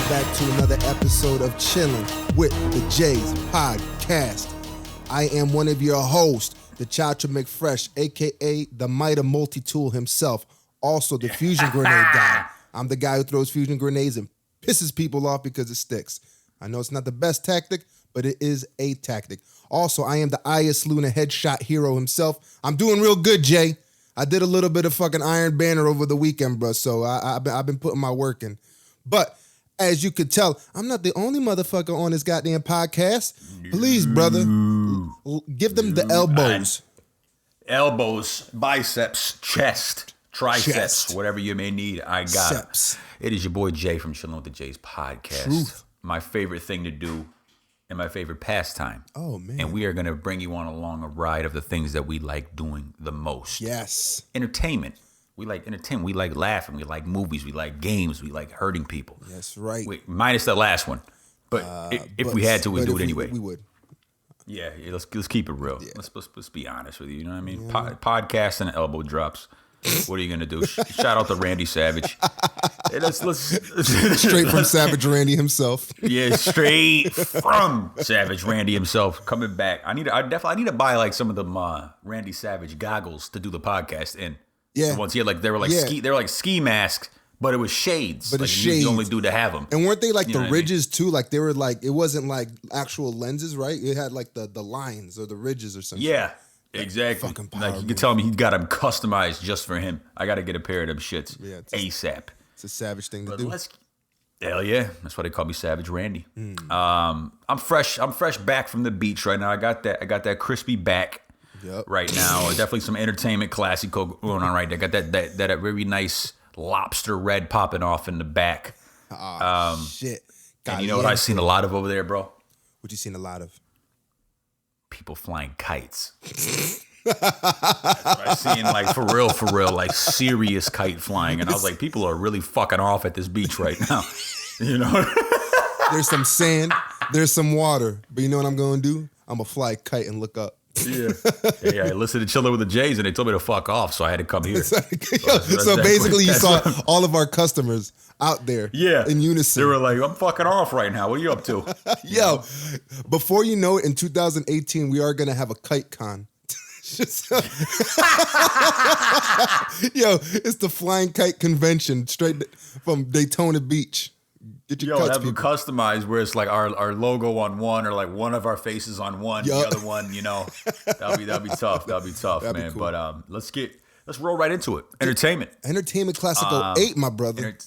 back to another episode of Chilling with the Jays podcast. I am one of your hosts, the Chacha McFresh, a.k.a. the Mighty Multi-Tool himself, also the fusion grenade guy. I'm the guy who throws fusion grenades and pisses people off because it sticks. I know it's not the best tactic, but it is a tactic. Also, I am the Ayas Luna headshot hero himself. I'm doing real good, Jay. I did a little bit of fucking Iron Banner over the weekend, bro, so I've been putting my work in. But as you could tell, I'm not the only motherfucker on this goddamn podcast. Please, brother, give them the elbows. Elbows, biceps, chest, triceps, whatever you may need, I got it. It is your boy Jay from Chilling with the Jays podcast. Truth. My favorite thing to do and my favorite pastime. Oh, man. And we are going to bring you on along a ride of the things that we like doing the most. Yes. Entertainment. We like entertainment. We like laughing. We like movies. We like games. We like hurting people. That's right. Minus the last one. But if we had to, we'd do it anyway. We would. Yeah, let's keep it real. Yeah. Let's be honest with you. You know what I mean? Yeah. Podcast and elbow drops. What are you gonna do? Shout out to Randy Savage. Hey, let's Straight from Savage Randy himself. Yeah, straight from Savage Randy himself coming back. I need to buy like some of them Randy Savage goggles to do the podcast in. Yeah. The ones he had, like they were like ski masks, but it was shades. But like, it's he was shades. the only dude to have them. And weren't they like the know what I ridges too? Like they were like, it wasn't like actual lenses, right? It had like the lines or the ridges or something. Yeah, exactly. Fucking power Like you move. could tell me he got them customized just for him. I got to get a pair of them shits Yeah, ASAP. It's a savage thing to But do. hell yeah, that's why they call me Savage Randy. I'm fresh back from the beach right now. I got that crispy back. Yep. Right now, definitely some Entertainment Clasico going on right there. Got that very nice lobster red popping off in the back. Shit. And you know what I've seen a lot of over there, bro? What you seen a lot of? People flying kites. That's what I've seen, like for real, like serious kite flying. And I was like, people are really fucking off at this beach right now. You know? There's some sand, there's some water. But you know what I'm going to do? I'm going to fly a kite and look up. Yeah. Hey, I listened to Chilling with the Jays and they told me to fuck off, so I had to come here. So basically you saw all of our customers out there in unison. They were like, I'm fucking off right now. What are you up to? Yo, before you know it, in 2018, we are going to have a kite con. Yo, it's the Flying Kite Convention straight from Daytona Beach. Get your cuts, have them customized where it's like our logo on one or like one of our faces on one, the other one, you know. That'll be tough. That'll be tough, That'd be man. cool. But let's roll right into it. Entertainment. Entertainment Clasico 8, my brother.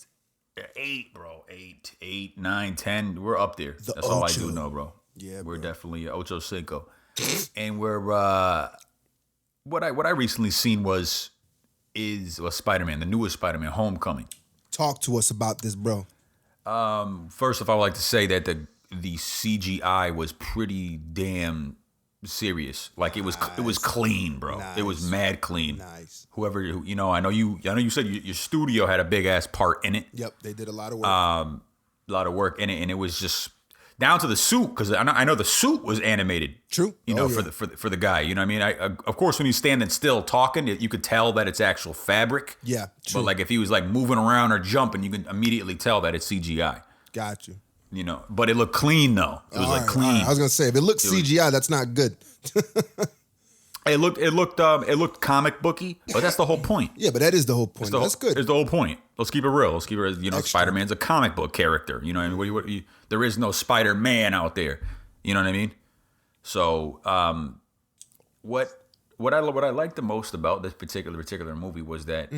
8, bro. 8, 9, 10. We're up there. That's all I do know, bro. Yeah, we're bro. definitely Ocho Cinco. And we're what I recently seen is Spider-Man, the newest Spider-Man, Homecoming. Talk to us about this, bro. First off, I would like to say that the CGI was pretty damn serious. Like it was clean, bro. Nice. It was mad clean. Nice. Whoever, you know, I know you said your studio had a big ass part in it. Yep, they did a lot of work. A lot of work in it, and it was just down to the suit, because I know the suit was animated. True. You know, for the guy. You know what I mean? Of course, when he's standing still talking, you could tell that it's actual fabric. Yeah, true. But like if he was like moving around or jumping, you can immediately tell that it's CGI. Got you. You know, but it looked clean though. It was like clean. I was gonna say if it looks CGI, that's not good. It looked comic booky, but that's the whole point. Yeah, but that is the whole point. That's good. It's the whole point. Let's keep it real. You know, Extra. Spider-Man's a comic book character. You know what I mean? There is no Spider-Man out there. You know what I mean? So, what I liked the most about this particular movie was that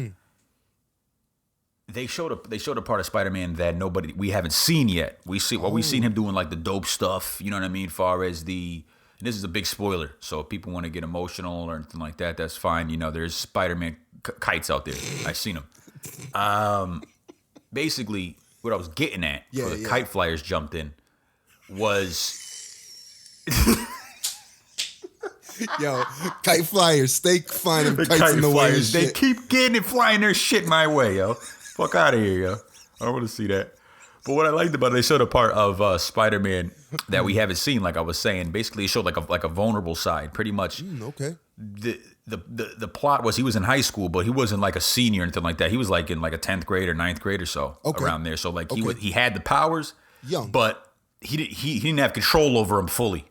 they showed a part of Spider-Man that we haven't seen yet. We've seen him doing like the dope stuff. You know what I mean? Far as and this is a big spoiler, so if people want to get emotional or anything like that, that's fine. You know, there's Spider-Man kites out there. I've seen them. Basically, what I was getting at, where the kite flyers jumped in, was Yo, kite flyers, stay flying them kites in the way. They keep getting it, flying their shit my way, yo. Fuck out of here, yo. I don't want to see that. But what I liked about it, they showed a part of Spider-Man that we haven't seen. Like I was saying, basically, it showed like a vulnerable side. Pretty much, Okay. the plot was he was in high school, but he wasn't like a senior or anything like that. He was like in like a 10th grade or 9th grade or so, around there. So like he had the powers, young, but he didn't have control over them fully.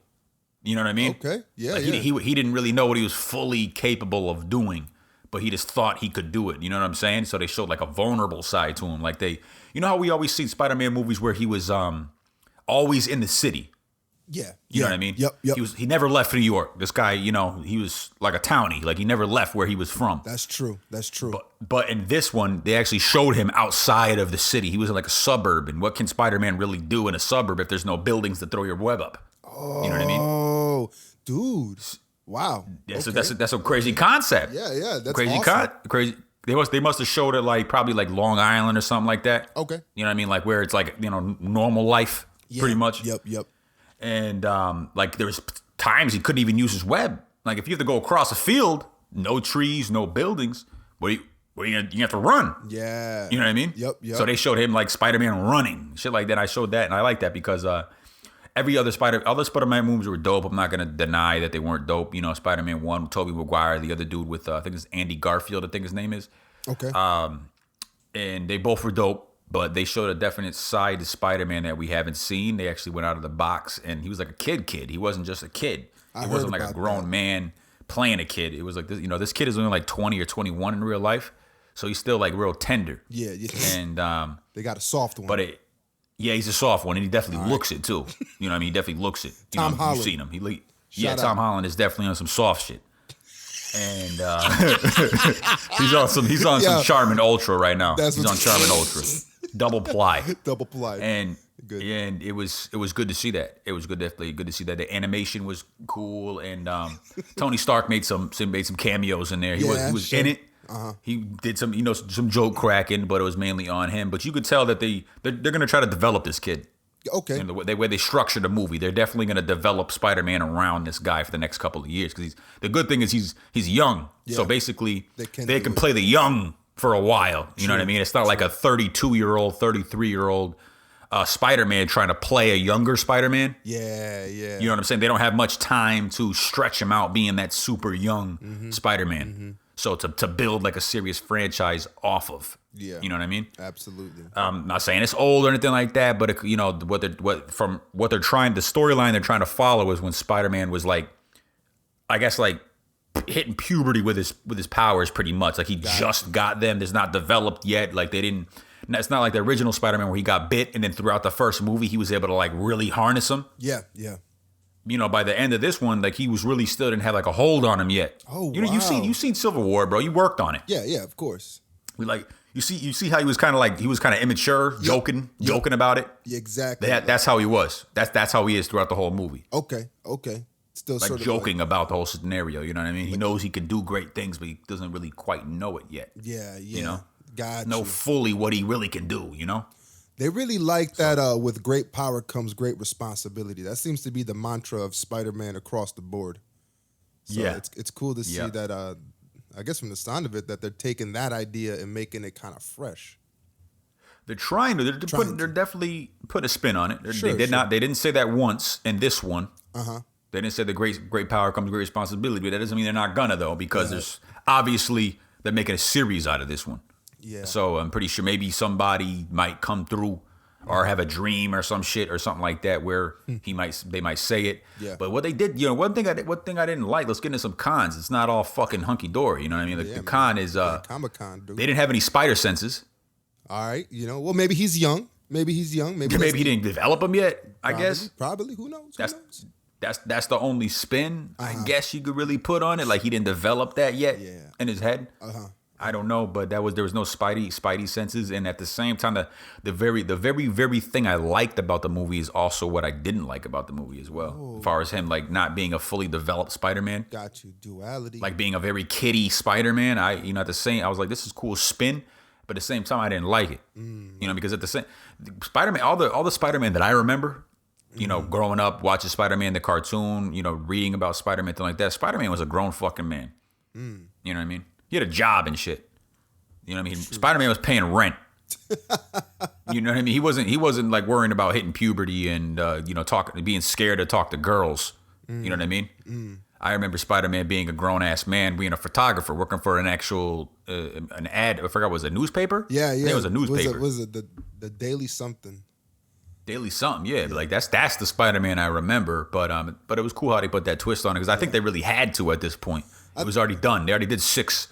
You know what I mean? Okay, yeah, like he didn't really know what he was fully capable of doing, but he just thought he could do it. You know what I'm saying? So they showed like a vulnerable side to him. Like you know how we always see Spider-Man movies where he was always in the city. Yeah. You know what I mean? Yep. He never left New York. This guy, you know, he was like a townie. Like he never left where he was from. That's true. But in this one, they actually showed him outside of the city. He was in like a suburb. And what can Spider-Man really do in a suburb if there's no buildings to throw your web up? Oh, you know what I mean? Oh, dude. Wow. Yeah, so that's a crazy concept. Yeah. That's crazy awesome. crazy. They must have showed it like probably like Long Island or something like that. Okay. You know what I mean? Like where it's like, you know, normal life pretty much. Yep. And like there was times he couldn't even use his web. Like if you have to go across a field, no trees, no buildings, you have to run. Yeah. You know what I mean? Yep. So they showed him like Spider-Man running, shit like that. I showed that, and I like that because other Spider-Man movies were dope. I'm not gonna deny that they weren't dope. You know, Spider-Man 1, Tobey Maguire, the other dude with I think it's Andy Garfield, I think his name is. Okay. And they both were dope. But they showed a definite side to Spider-Man that we haven't seen. They actually went out of the box, and he was like a kid. He wasn't just a kid. He wasn't like a grown man playing a kid. It was like this. You know, this kid is only like 20 or 21 in real life, so he's still like real tender. Yeah. And they got a soft one. But he's a soft one, and he definitely looks it too. You know what I mean? He definitely looks it. Tom Holland. You've seen him. Tom Holland is definitely on some soft shit. And he's on some Charmin Ultra right now. He's on Charmin Ultra. Double ply. And good. And it was good to see that. It was definitely good to see that. The animation was cool, and Tony Stark made some cameos in there. He was in it. He did some joke cracking, but it was mainly on him. But you could tell that they're gonna try to develop this kid. Okay. And the way they structure the movie, they're definitely gonna develop Spider-Man around this guy for the next couple of years. Because the good thing is he's young, so basically they can play the young for a while. You know what I mean? It's not like a 32-year-old, 33-year-old Spider-Man trying to play a younger Spider-Man. Yeah. You know what I'm saying? They don't have much time to stretch him out being that super young Spider-Man. Mm-hmm. So to build like a serious franchise off of. Yeah. You know what I mean? Absolutely. Not saying it's old or anything like that, but the storyline they're trying to follow is when Spider-Man was like, I guess like hitting puberty with his powers pretty much. Like he got them. It's not developed yet. Like they didn't. It's not like the original Spider-Man where he got bit and then throughout the first movie he was able to like really harness them. Yeah. You know, by the end of this one, like he was really still didn't have like a hold on him yet. Oh, you know, wow. you seen Civil War, bro. You worked on it. Yeah, of course. You see how he was kind of immature, joking about it. Yeah, exactly. That's how he was. That's how he is throughout the whole movie. Okay. Still like sort of joking about the whole scenario. You know what I mean? He knows he can do great things, but he doesn't really quite know it yet. Yeah. You know, Know fully what he really can do. You know. They really like that with great power comes great responsibility. That seems to be the mantra of Spider-Man across the board. So it's cool to see that, I guess from the sound of it, that they're taking that idea and making it kind of fresh. They're trying to. They're definitely putting a spin on it. They didn't say that once in this one. They didn't say the great power comes great responsibility. But that doesn't mean they're not gonna though, because there's obviously they're making a series out of this one. Yeah. So I'm pretty sure maybe somebody might come through or have a dream or some shit or something like that where they might say it. Yeah. But what they did, you know, one thing I didn't like, let's get into some cons. It's not all fucking hunky dory. You know what I mean? The con is Comic-Con, dude. They didn't have any spider senses. All right. You know, well, maybe he's young. Maybe he didn't develop them yet, I guess. Probably. Who knows? That's the only spin I guess you could really put on it. Like he didn't develop that yet in his head. I don't know, but there was no spidey senses, and at the same time, the very thing I liked about the movie is also what I didn't like about the movie as well. Oh. As far as him like not being a fully developed Spider-Man, Got you. Duality. like being a very kiddie Spider-Man. I was like, this is cool spin, but at the same time, I didn't like it. You know, because at the same Spider-Man, all the Spider-Man that I remember. You know, growing up, watching Spider-Man, the cartoon, you know, reading about Spider-Man, thing like that. Spider-Man was a grown fucking man. You know what I mean? He had a job and shit. You know what I mean? Spider-Man was paying rent. You know what I mean? He wasn't like worrying about hitting puberty and, you know, being scared to talk to girls. You know what I mean? I remember Spider-Man being a grown-ass man, being a photographer, working for an actual, an ad. I forgot, was it a newspaper? Yeah. I think it was a newspaper. Was it the Daily something? Daily something, yeah. But like that's the Spider-Man I remember. But it was cool how they put that twist on it because I think they really had to at this point. It was already done. They already did six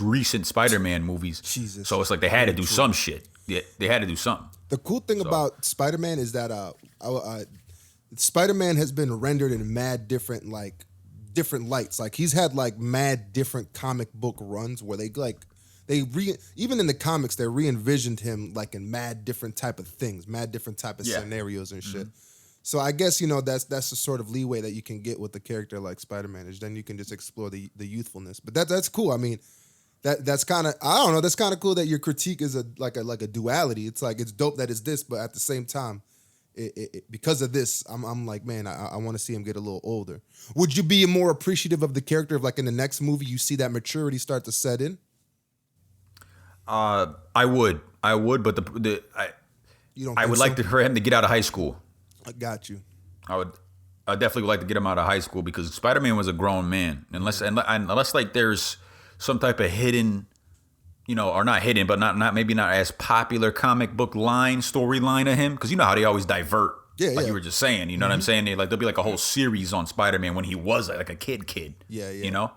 recent Spider-Man movies. Jesus. So it's like they had to do some shit. Yeah, they had to do something. The cool thing about Spider-Man is that Spider-Man has been rendered in mad different lights. Like he's had like mad different comic book runs where even in the comics they re-envisioned him like in mad different type of things, mad different type of scenarios and shit. So I guess that's the sort of leeway that you can get with a character like Spider-Man, is then you can just explore the youthfulness. But that's cool. I mean, that's kind of, I don't know, that's kind of cool that your critique is like a duality. It's like it's dope that it's this, but at the same time, because of this, I'm like, man, I want to see him get a little older. Would you be more appreciative of the character if, like, in the next movie you see that maturity start to set in? I would, but I would like for him to get out of high school. I got you. I definitely would like to get him out of high school because Spider-Man was a grown man. Unless like there's some type of hidden, or not hidden, but not maybe not as popular comic book storyline of him, because you know how they always divert. Yeah, you were just saying, you know what I'm saying? There'll be like a whole series on Spider-Man when he was like a kid. Yeah.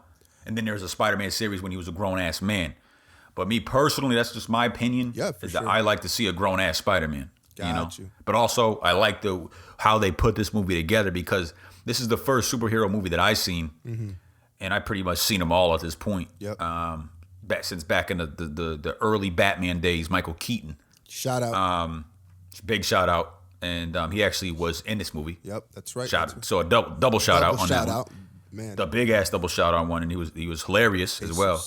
And then there's a Spider-Man series when he was a grown ass man. But me personally, that's just my opinion. Yeah, for sure. That I like to see a grown ass Spider-Man. Got you. But also I like how they put this movie together, because this is the first superhero movie that I've seen, and I pretty much seen them all at this point. Yep. Since back in the early Batman days, Michael Keaton. Shout out. Big shout out, and he actually was in this movie. Yep, that's right. So a double shout out on that one. Man. The big ass double shout out one, and he was hilarious as well.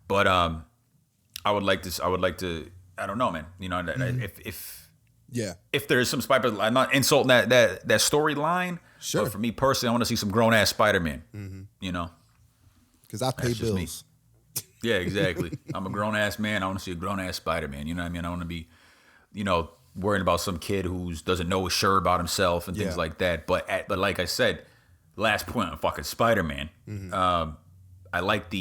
But I would like to. I don't know, man. If there is some Spider, I'm not insulting that storyline. Sure. But for me personally, I want to see some grown ass Spider-Man. Because I pay bills. Yeah, exactly. I'm a grown ass man. I want to see a grown ass Spider-Man. You know what I mean? I want to be, worrying about some kid who doesn't know sure about himself and things like that. But like I said, last point on fucking Spider-Man. I like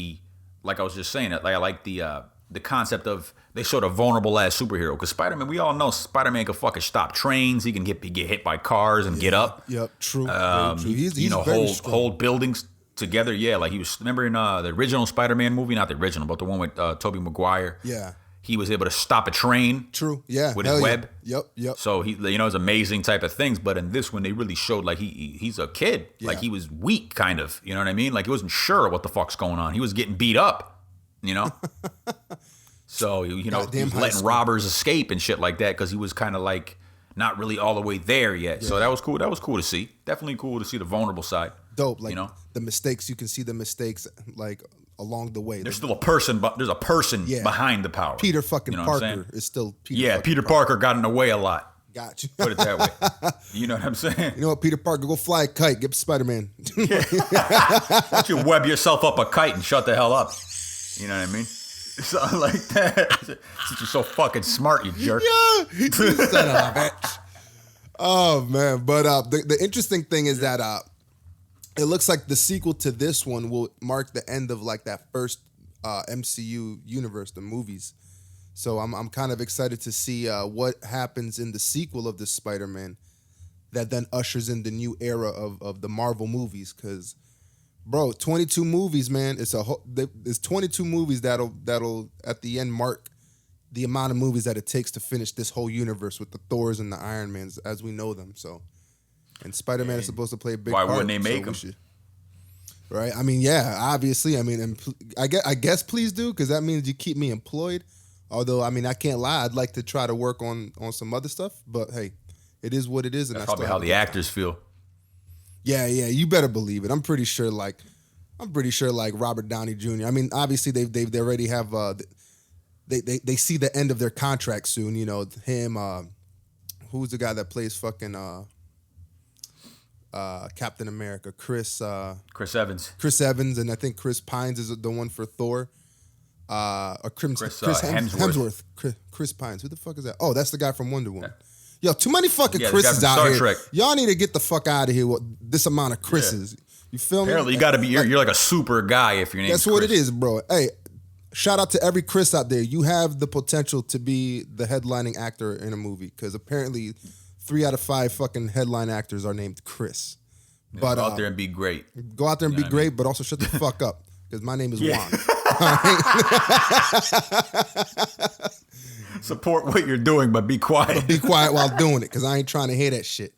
like I was just saying, I like the concept of they showed a vulnerable ass superhero, because Spider-Man, we all know Spider-Man can fucking stop trains. He can get hit by cars and get up. Yep, true. Very true. He's very strong. Hold buildings together. Yeah, like he was. Remember in the original Spider-Man movie, not the original, but the one with Tobey Maguire. Yeah, he was able to stop a train. True. Yeah, with his web. Yep. So he, it's amazing type of things. But in this one, they really showed like he's a kid. Yeah. Like he was weak, kind of. You know what I mean? Like he wasn't sure what the fuck's going on. He was getting beat up. So, he was letting robbers escape and shit like that, because he was kind of like not really all the way there yet. Yeah. So that was cool. That was cool to see. Definitely cool to see the vulnerable side. Dope. Like, the mistakes, you can see the mistakes like along the way. There's still a person, but there's a person behind the power. Peter fucking Parker is still Peter. Yeah, Peter Parker got in the way a lot. Got you. Put it that way. You know what I'm saying? You know what, Peter Parker, go fly a kite. Get Spider-Man. Why don't you web yourself up a kite and shut the hell up? You know what I mean? Something like that. Since you're so fucking smart, you jerk. Yeah, you son of a bitch. Oh man, but the interesting thing is that it looks like the sequel to this one will mark the end of like that first MCU universe, the movies. So I'm kind of excited to see what happens in the sequel of this Spider-Man that then ushers in the new era of the Marvel movies, because. Bro, 22 movies, man. It's 22 movies that'll at the end mark the amount of movies that it takes to finish this whole universe with the Thors and the Iron Mans as we know them. So, and Spider-Man is supposed to play a big part. Why wouldn't they make them? Right? I mean, yeah, obviously. I mean, and I guess please do, because that means you keep me employed. Although, I mean, I can't lie. I'd like to try to work on some other stuff. But hey, it is what it is. And that's probably how the actors feel. Yeah, you better believe it. I'm pretty sure like Robert Downey Jr. I mean, obviously they already have they see the end of their contract soon. Him. Who's the guy that plays fucking Captain America? Chris Evans. Chris Evans, and I think Chris Pines is the one for Thor. Or Chris Hemsworth. Chris Pines. Who the fuck is that? Oh, that's the guy from Wonder Woman. Yo, too many fucking Chris's out here. Trek. Y'all need to get the fuck out of here with this amount of Chris's. Yeah. You feel me? Apparently, you got to be. You're like a super guy if your name's That's what Chris. it is, bro. Hey, shout out to every Chris out there. You have the potential to be the headlining actor in a movie because apparently 3 out of 5 fucking headline actors are named Chris. Yeah, But go out there and be great. Go out there and be great, but also shut the fuck up because my name is Juan. Support what you're doing, but be quiet. But be quiet while doing it because I ain't trying to hear that shit.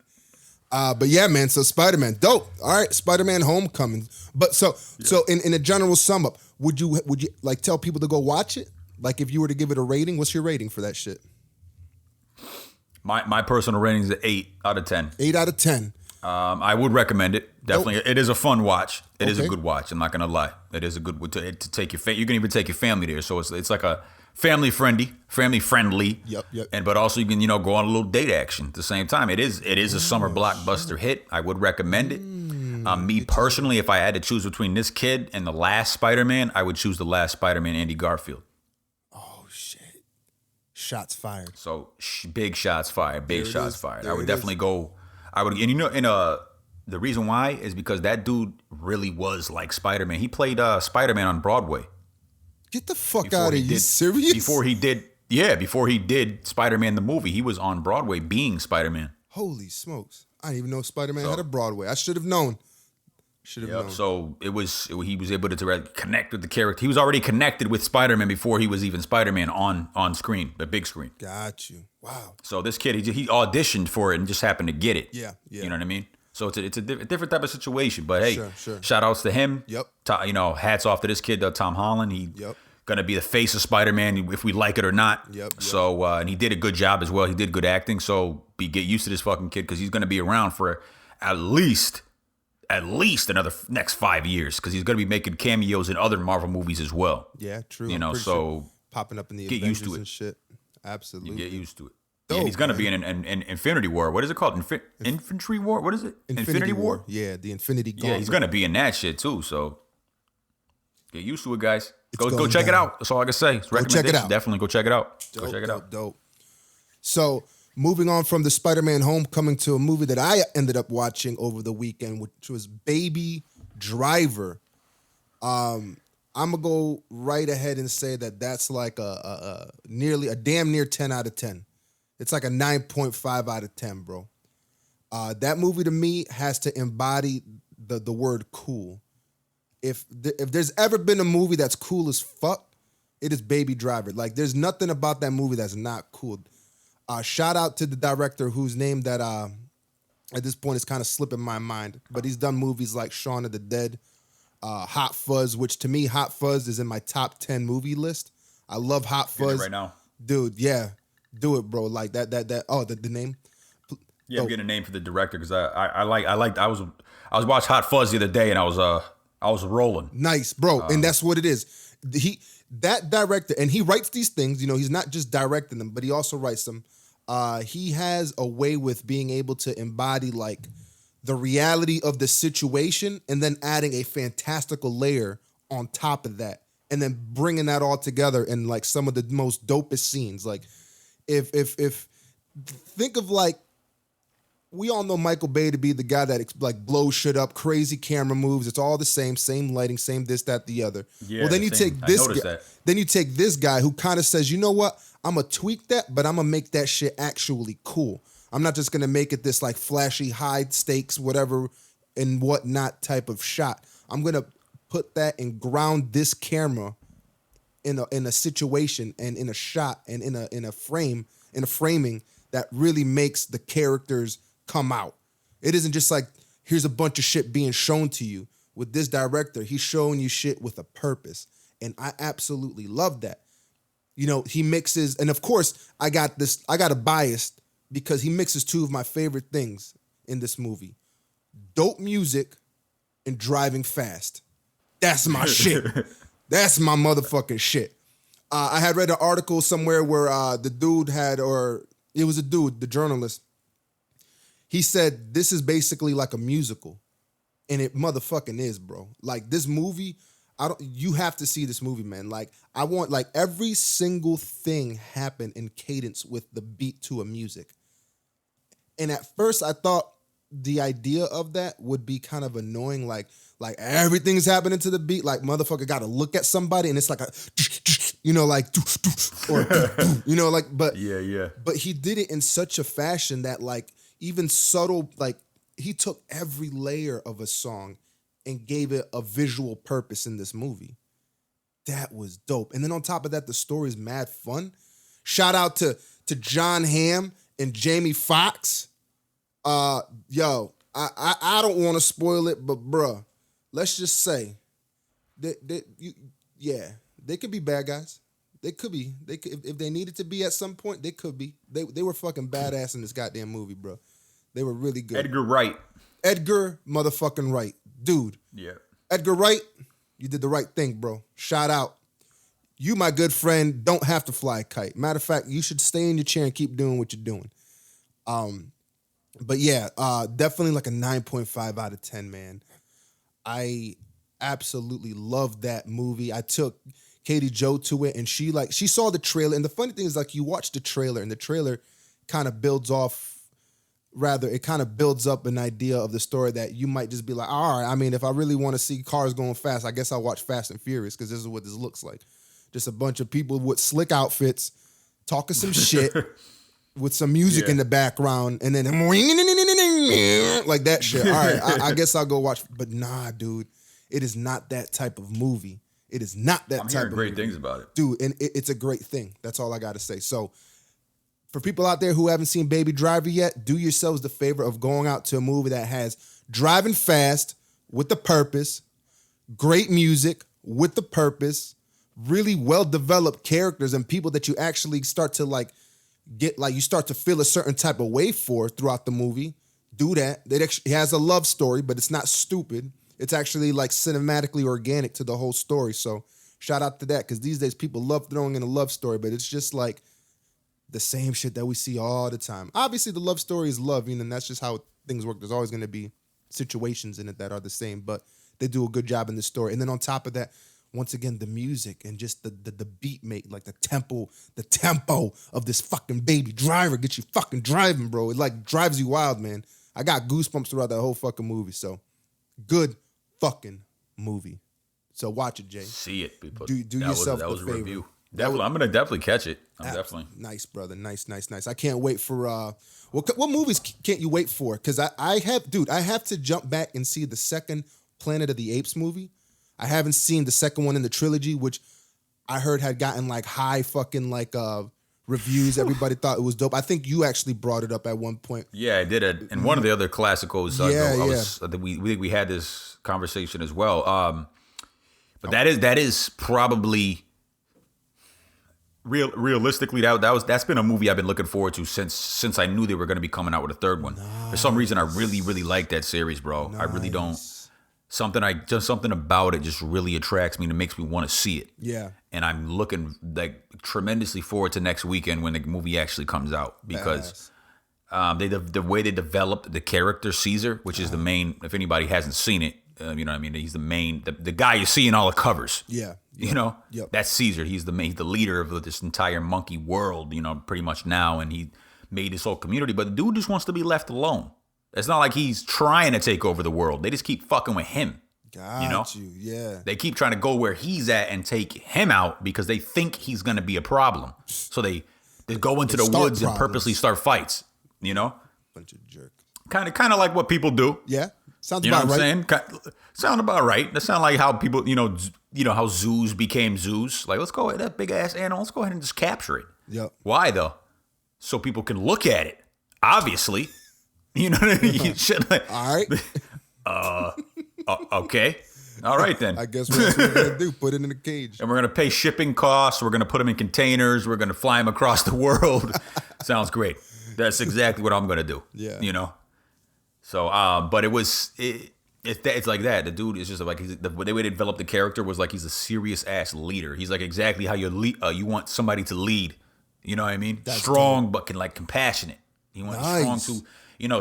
But yeah, man. So Spider-Man, dope. All right, Spider-Man: Homecoming. But so in a general sum up, would you like tell people to go watch it? Like if you were to give it a rating, what's your rating for that shit? My personal rating is an 8 out of 10. 8 out of 10. I would recommend it. Definitely, It is a fun watch. It is a Okay. good watch. I'm not gonna lie. It is a good one to take your. You can even take your family there. So it's like a family friendly. Yep. But also you can go on a little date action at the same time. It is a summer blockbuster hit. I would recommend it. Me personally, if I had to choose between this kid and the last Spider-Man, I would choose the last Spider-Man, Andy Garfield. Oh shit! Shots fired. So big shots fired. Big There it shots is. fired. There I would it definitely go. I would, the reason why is because that dude really was like Spider-Man. He played Spider-Man on Broadway. Get the fuck out of here! You serious? Before he did Spider-Man the movie, he was on Broadway being Spider-Man. Holy smokes! I didn't even know Spider-Man had a Broadway. I should have known. Known. So he was able to connect with the character. He was already connected with Spider-Man before he was even Spider-Man on screen, the big screen. Got you. Wow. So this kid, he auditioned for it and just happened to get it. Yeah. You know what I mean? So it's a different type of situation. But hey, Sure. shout outs to him. Yep. Hats off to this kid, Tom Holland. He Yep. gonna be the face of Spider-Man if we like it or not. Yep. So and he did a good job as well. He did good acting. So get used to this fucking kid because he's gonna be around for at least another next 5 years because he's gonna be making cameos in other Marvel movies as well. Yeah, true. I'm pretty sure popping up in the get Avengers used to it. and shit. Absolutely. You get used to it. Dope, and he's gonna man. be in an Infinity War. What is it called? Infantry War? What is it? Infinity War? Yeah, the Infinity Gauntlet. Yeah, he's gonna be in that shit too. So get used to it, guys. Go going check it down. out. That's all I can say. It's Go check it out. Definitely go check it out. Dope, Go check it out. Dope. So moving on from the Spider-Man Homecoming to a movie that I ended up watching over the weekend, which was Baby Driver. I'm gonna go right ahead and say that that's like a damn near 10 out of 10. It's like a 9.5 out of 10, bro. That movie to me has to embody the word cool. If there's ever been a movie that's cool as fuck, it is Baby Driver. Like there's nothing about that movie that's not cool. Shout out to the director whose name that at this point is kind of slipping my mind, but he's done movies like Shaun of the Dead, Hot Fuzz, which to me Hot Fuzz is in my top 10 movie list. I love Hot Fuzz right now, dude. Yeah, do it, bro. Like that. The name. Yeah, I'm getting a name for the director because I was watching Hot Fuzz the other day and I was rolling. Nice, bro. And that's what it is. That director, and he writes these things. He's not just directing them, but he also writes them. He has a way with being able to embody like the reality of the situation and then adding a fantastical layer on top of that and then bringing that all together in like some of the most dopest scenes. Like if think of like, we all know Michael Bay to be the guy that like blows shit up, crazy camera moves. It's all the same lighting, same this, that, the other. Yeah, well, then you take this guy. Then you take this guy who kind of says, you know what? I'm gonna tweak that, but I'm gonna make that shit actually cool. I'm not just gonna make it this like flashy, high stakes, whatever and whatnot type of shot. I'm gonna put that and ground this camera in a situation and in a shot and in a framing that really makes the characters come out. It isn't just like, here's a bunch of shit being shown to you. With this director, he's showing you shit with a purpose. And I absolutely love that. He mixes, and of course, I got a bias because he mixes two of my favorite things in this movie. Dope music and driving fast. That's my shit. That's my motherfucking shit. I had read an article somewhere where the dude had, or it was a dude, the journalist, he said this is basically like a musical. And it motherfucking is, bro. Like this movie, you have to see this movie, man. Like I want like every single thing happen in cadence with the beat to a music. And at first I thought the idea of that would be kind of annoying. Like everything's happening to the beat. Like motherfucker got to look at somebody and it's like a, like, or like. But Yeah. But he did it in such a fashion that like even subtle, like he took every layer of a song and gave it a visual purpose in this movie. That was dope. And then on top of that, the story is mad fun. Shout out to John Hamm and Jamie Foxx. Yo, I don't want to spoil it, but bruh, let's just say that they could be bad guys. They could be. They could, if they needed to be at some point, they could be. They were fucking badass in this goddamn movie, bro. They were really good. Edgar Wright. Edgar motherfucking Wright. Dude. Yeah. Edgar Wright, you did the right thing, bro. Shout out. You, my good friend, don't have to fly a kite. Matter of fact, you should stay in your chair and keep doing what you're doing. But yeah, definitely like a 9.5 out of 10, man. I absolutely loved that movie. I took Katie Jo to it, and she saw the trailer. And the funny thing is, like, you watch the trailer, and the trailer kind of builds up an idea of the story that you might just be like, all right, I mean, if I really want to see cars going fast, I guess I'll watch Fast and Furious because this is what this looks like. Just a bunch of people with slick outfits talking some shit with some music in the background, and then like that shit. All right, I guess I'll go watch. But nah, dude, it is not that type of movie. It is not that I'm type hearing of great movie. things about it. Dude, and it's a great thing. That's all I got to say. So for people out there who haven't seen Baby Driver yet, do yourselves the favor of going out to a movie that has driving fast with a purpose, great music with the purpose, really well-developed characters and people that you actually start to like get, like you start to feel a certain type of way for throughout the movie. Do that. It has a love story, but it's not stupid. It's actually like cinematically organic to the whole story. So shout out to that, because these days people love throwing in a love story, but it's just like the same shit that we see all the time. Obviously, the love story is love, and that's just how things work. There's always going to be situations in it that are the same, but they do a good job in the story. And then on top of that, once again, the music and just the beat make, like the tempo of this fucking Baby Driver gets you fucking driving, bro. It like drives you wild, man. I got goosebumps throughout that whole fucking movie. So good fucking movie. So watch it, Jay. See it, people. Do yourself that was a a favor. review. Definitely, I'm gonna definitely catch it. Definitely Nice, brother. Nice. I can't wait for what movies can't you wait for? Because I have to jump back and see the second Planet of the Apes movie. I haven't seen the second one in the trilogy, which I heard had gotten like high fucking like reviews. Everybody thought it was dope. I think you actually brought it up at one point. Yeah, I did it. And one of the other classicals, we had this conversation as well. But that is probably realistically that's been a movie I've been looking forward to since I knew they were going to be coming out with a third one. Nice. For some reason, I really really like that series, bro. Nice. I really don't. Something about it just really attracts me and it makes me want to see it. Yeah. And I'm looking like tremendously forward to next weekend when the movie actually comes out, because the way they developed the character Caesar, which is the main. If anybody hasn't seen it, you know what I mean. He's the main, the guy you see in all the covers. Yeah. You know, that's Caesar. He's the leader of this entire monkey world. You know, pretty much now, and he made this whole community. But the dude just wants to be left alone. It's not like he's trying to take over the world. They just keep fucking with him. Yeah. They keep trying to go where he's at and take him out because they think he's going to be a problem. So they go into the woods and purposely start fights, you know? Bunch of jerk. Kind of like what people do. Yeah. Sounds you know about what right. I'm saying? Sound about right. That sound like how people, you know how zoos became zoos. Like, let's go ahead, that big ass animal, let's go ahead and just capture it. Yep. Why though? So people can look at it. Obviously. You know what I mean? All right. Okay. All right, then. I guess what we're going to do, put it in a cage. And we're going to pay shipping costs. We're going to put them in containers. We're going to fly them across the world. Sounds great. That's exactly what I'm going to do. Yeah. You know? So, but it's like that. The dude is just like, the way they developed the character was like he's a serious-ass leader. He's like exactly how you want somebody to lead. You know what I mean? That's strong, dope. but like compassionate. You want Nice. strong to...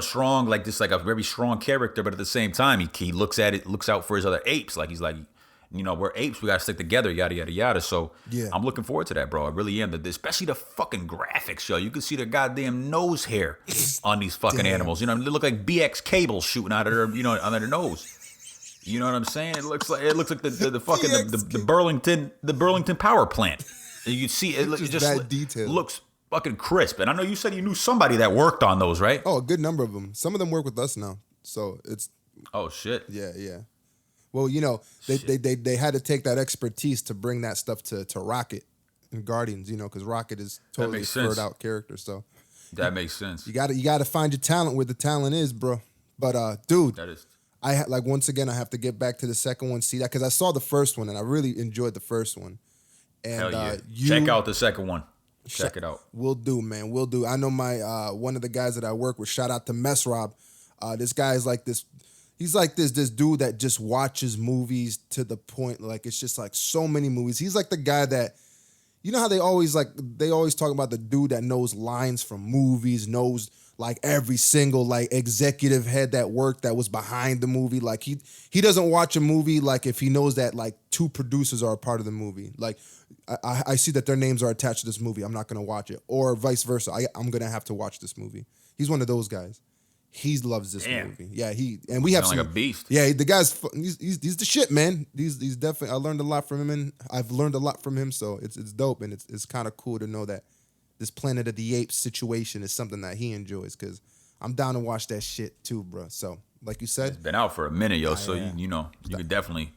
strong, like this, like a very strong character, but at the same time, he looks out for his other apes. Like he's like, You know, we're apes. We gotta stick together. Yada yada yada. So Yeah. I'm looking forward to that, bro. I really am. Especially the fucking graphics, yo. You can see the goddamn nose hair on these fucking animals. You know, they look like BX cables shooting out of their, you know, out of their nose. You know what I'm saying? It looks like the fucking the Burlington power plant. You see it just looks fucking crisp. And I know you said you knew somebody that worked on those, right? Oh, a good number of them. Some of them work with us now, so it's. Oh shit. Yeah. Well, you know, they had to take that expertise to bring that stuff to Rocket and Guardians, you know, because Rocket is totally spurred out character. So that makes sense. You gotta find your talent where the talent is, bro. But dude, that is. Once again, I have to get back to the second one, see that, because I saw the first one and I really enjoyed the first one. And hell yeah. Check out the second one. Check it out. Will do, man. Will do. I know my one of the guys that I work with. Shout out to Mess Rob. This guy is like this. He's like this dude that just watches movies to the point, like it's just like so many movies. He's like the guy that, you know how they always talk about the dude that knows lines from movies, knows like every single like executive head that worked that was behind the movie. Like he doesn't watch a movie like if he knows that like two producers are a part of the movie. Like I see that their names are attached to this movie, I'm not gonna watch it, or vice versa. I'm gonna have to watch this movie. He's one of those guys. He loves this movie. Yeah, we have some, like a beast. Yeah, the guy's he's the shit, man. He's definitely. I learned a lot from him, and I've learned a lot from him. So it's dope, and it's kind of cool to know that this Planet of the Apes situation is something that he enjoys. Because I'm down to watch that shit too, bro. So like you said, it's been out for a minute, yo. So you know you can definitely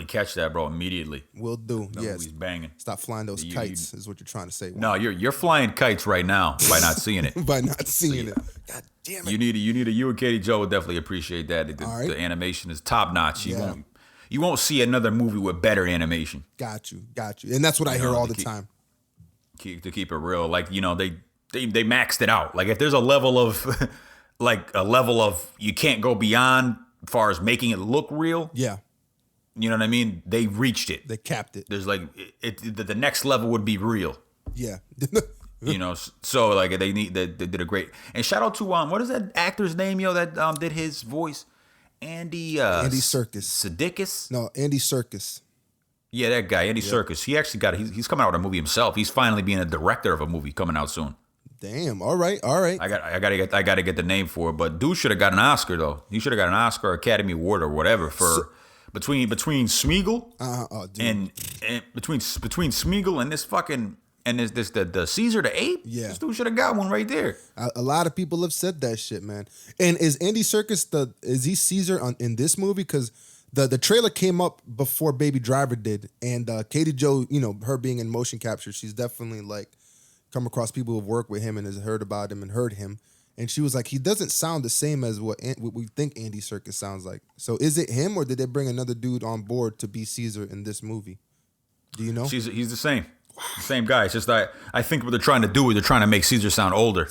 catch that, bro, immediately. Will do. That movie's banging. Stop flying those kites is what you're trying to say. No, you're flying kites right now by not seeing it. By not seeing it. God damn it. You and Katie Joe would definitely appreciate that. The animation is top notch. You won't see another movie with better animation. Got you. And that's what I hear all the time. To keep it real, like, you know, they maxed it out. Like if there's a level of you can't go beyond as far as making it look real. Yeah. You know what I mean? They reached it. They capped it. There's like the next level would be real. Yeah. You know, so like they did a great, and shout out to what is that actor's name, yo, that did his voice? Andy Serkis. Sudeikis? No, Andy Serkis. Yeah, that guy, Andy Serkis. He actually he's coming out with a movie himself. He's finally being a director of a movie coming out soon. Damn. All right. I gotta get the name for it, but dude should have got an Oscar though. He should have got an Oscar, Academy Award, or whatever for between Smeagol and between Smeagol and this fucking and this the Caesar the Ape. Yeah, this dude should have got one right there. A lot of people have said that shit, man. And is Andy Serkis is he Caesar in this movie? Because the trailer came up before Baby Driver did, and Katie Jo, you know, her being in motion capture, she's definitely like come across people who've worked with him and has heard about him and heard him. And she was like, he doesn't sound the same as what we think Andy Serkis sounds like. So is it him, or did they bring another dude on board to be Caesar in this movie? Do you know? He's the same. Wow. The same guy. It's just that I think what they're trying to do is they're trying to make Caesar sound older.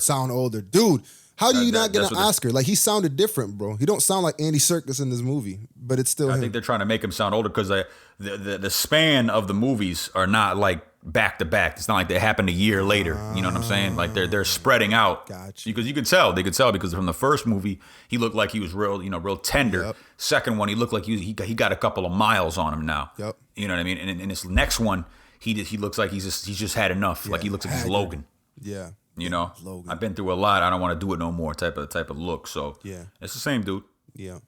Dude, how do you not get an Oscar? Like, he sounded different, bro. He don't sound like Andy Serkis in this movie, but it's still him. I think they're trying to make him sound older because the span of the movies are not like back to back. It's not like they happened a year later. You know what I'm saying? Like they're spreading out. Gotcha. Because you could tell. They could tell because from the first movie he looked like he was real tender. Yep. Second one he looked like he got a couple of miles on him now. Yep. You know what I mean? And in this next one he looks like he's just had enough. Yeah, like he looks like he's Logan. Yeah. You know, Logan. I've been through a lot. I don't want to do it no more. Type of look. So yeah, it's the same dude. Yeah.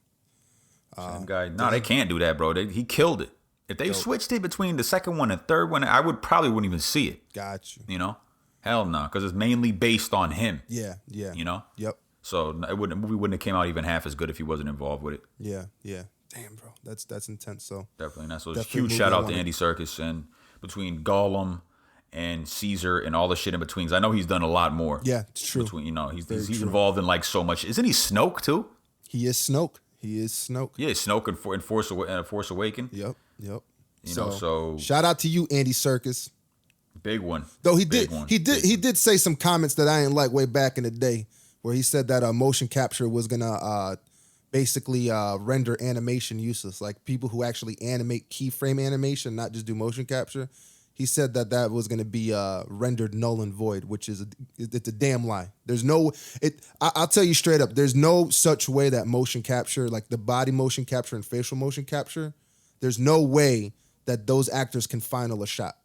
Same guy. No, they can't do that, bro. He killed it. If they switched it between the second one and third one, I wouldn't even see it. Got you. You know, hell no, because it's mainly based on him. Yeah. You know. Yep. So the movie wouldn't have came out even half as good if he wasn't involved with it. Yeah. Damn, bro, that's intense. So definitely not. So huge shout out to Andy Serkis, and between Gollum and Caesar and all the shit in between. I know he's done a lot more. Yeah, it's true. He's involved in like so much. Isn't he Snoke too? He is Snoke. Yeah, Snoke in Force Awakens. Yep. You know, so shout out to you, Andy Serkis. Big one. Though he did say some comments that I didn't like way back in the day, where he said that motion capture was gonna basically render animation useless. Like people who actually animate keyframe animation, not just do motion capture. He said that was going to be rendered null and void, which is it's a damn lie. I'll tell you straight up, there's no such way that motion capture, like the body motion capture and facial motion capture, There's no way that those actors can final a shot.